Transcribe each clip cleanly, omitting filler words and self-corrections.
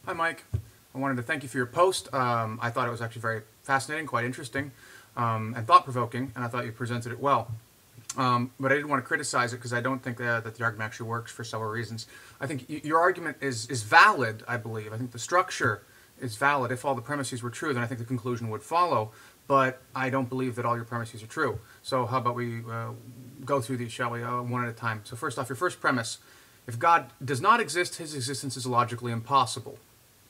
Hi, Mike. I wanted to thank you for your post. I thought it was actually very fascinating, quite interesting, and thought-provoking, and I thought you presented it well. But I didn't want to criticize it because I don't think that the argument actually works for several reasons. I think your argument is valid, I believe. I think the structure is valid. If all the premises were true, then I think the conclusion would follow. But I don't believe that all your premises are true. So how about we go through these, shall we, one at a time. So first off, your first premise. If God does not exist, his existence is logically impossible.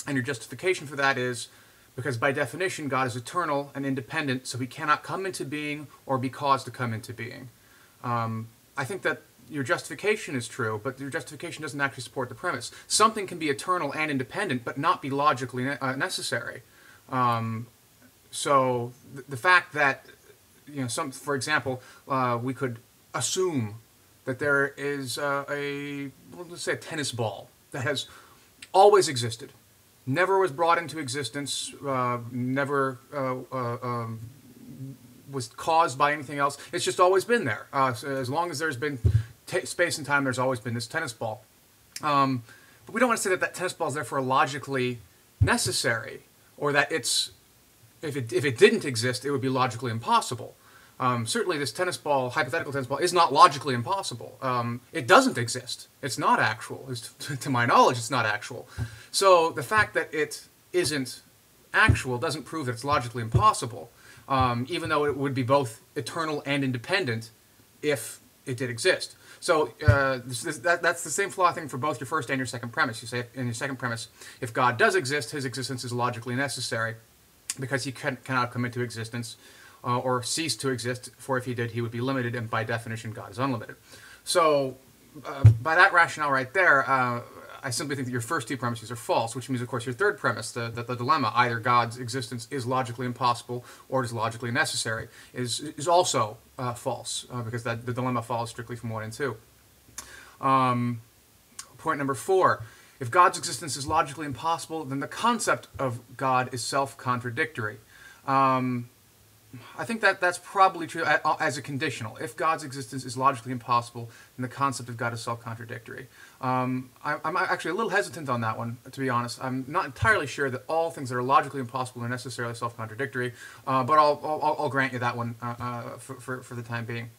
And your justification for that is because by definition God is eternal and independent, so he cannot come into being or be caused to come into being. I think that your justification is true, but your justification doesn't actually support the premise. Something can be eternal and independent, but not be logically necessary. So the fact that, for example, we could assume that there is let's say a tennis ball that has always existed, never was brought into existence, never was caused by anything else. It's just always been there. So as long as there's been space and time, there's always been this tennis ball. But we don't want to say that that tennis ball is therefore logically necessary, or that it's if it didn't exist, it would be logically impossible. Certainly this tennis ball, hypothetical tennis ball, is not logically impossible. It doesn't exist. It's not actual. To my knowledge, it's not actual. So the fact that it isn't actual doesn't prove that it's logically impossible, even though it would be both eternal and independent if it did exist. So that's the same flaw thing for both your first and your second premise. You say in your second premise, if God does exist, his existence is logically necessary because he cannot come into existence or cease to exist, for if he did, he would be limited, and by definition, God is unlimited. So, by that rationale right there, I simply think that your first two premises are false, which means, of course, your third premise, the dilemma, either God's existence is logically impossible or it is logically necessary, is also false, because the dilemma follows strictly from 1 and 2. Point number 4. If God's existence is logically impossible, then the concept of God is self-contradictory. I think that's probably true as a conditional. If God's existence is logically impossible, then the concept of God is self-contradictory. I'm actually a little hesitant on that one, to be honest. I'm not entirely sure that all things that are logically impossible are necessarily self-contradictory, but I'll grant you that one for the time being.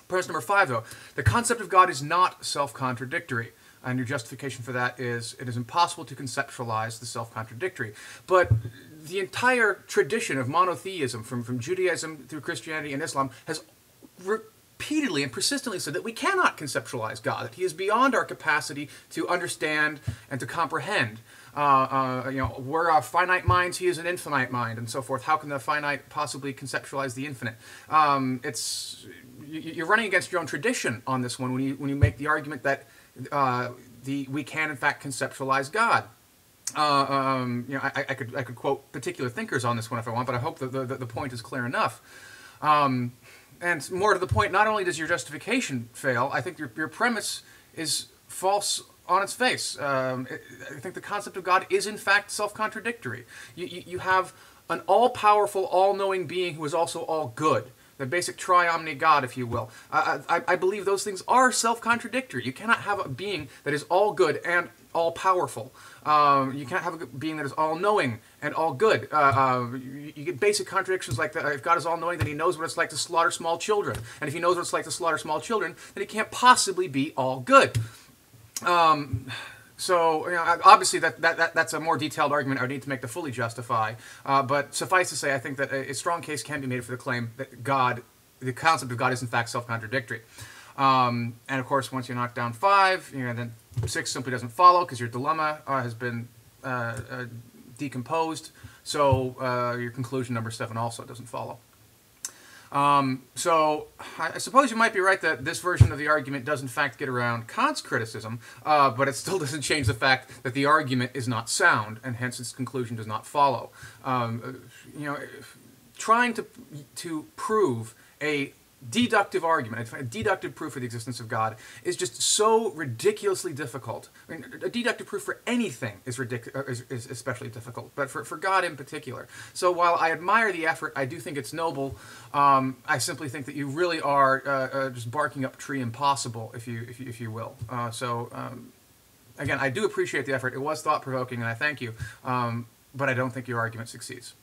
Premise number 5, though. The concept of God is not self-contradictory. And your justification for that is it is impossible to conceptualize the self-contradictory. But the entire tradition of monotheism, from Judaism through Christianity and Islam, has repeatedly and persistently said that we cannot conceptualize God, that he is beyond our capacity to understand and to comprehend. We're finite minds, he is an infinite mind, and so forth. How can the finite possibly conceptualize the infinite? You're running against your own tradition on this one when you make the argument that we can in fact conceptualize God. I could quote particular thinkers on this one if I want, but I hope that the point is clear enough. And more to the point, not only does your justification fail, I think your premise is false on its face. I think the concept of God is in fact self-contradictory. You have an all-powerful, all-knowing being who is also all good. The basic triomni God, if you will. I believe those things are self-contradictory. You cannot have a being that is all good and all-powerful. You can't have a being that is all-knowing and all good. You get basic contradictions like that. If God is all-knowing, then he knows what it's like to slaughter small children. And if he knows what it's like to slaughter small children, then he can't possibly be all good. So, obviously that's a more detailed argument I would need to make to fully justify. But suffice to say, I think that a strong case can be made for the claim that the concept of God is in fact self-contradictory. And of course, once you knock down 5, then 6 simply doesn't follow because your dilemma has been decomposed. So your conclusion number 7 also doesn't follow. So I suppose you might be right that this version of the argument does in fact get around Kant's criticism, but it still doesn't change the fact that the argument is not sound, and hence its conclusion does not follow. Trying to prove a deductive argument, a deductive proof for the existence of God, is just so ridiculously difficult. I mean, a deductive proof for anything is especially difficult, but for God in particular. So while I admire the effort, I do think it's noble. I simply think that you really are just barking up tree impossible, if you will. again, I do appreciate the effort. It was thought-provoking, and I thank you. But I don't think your argument succeeds.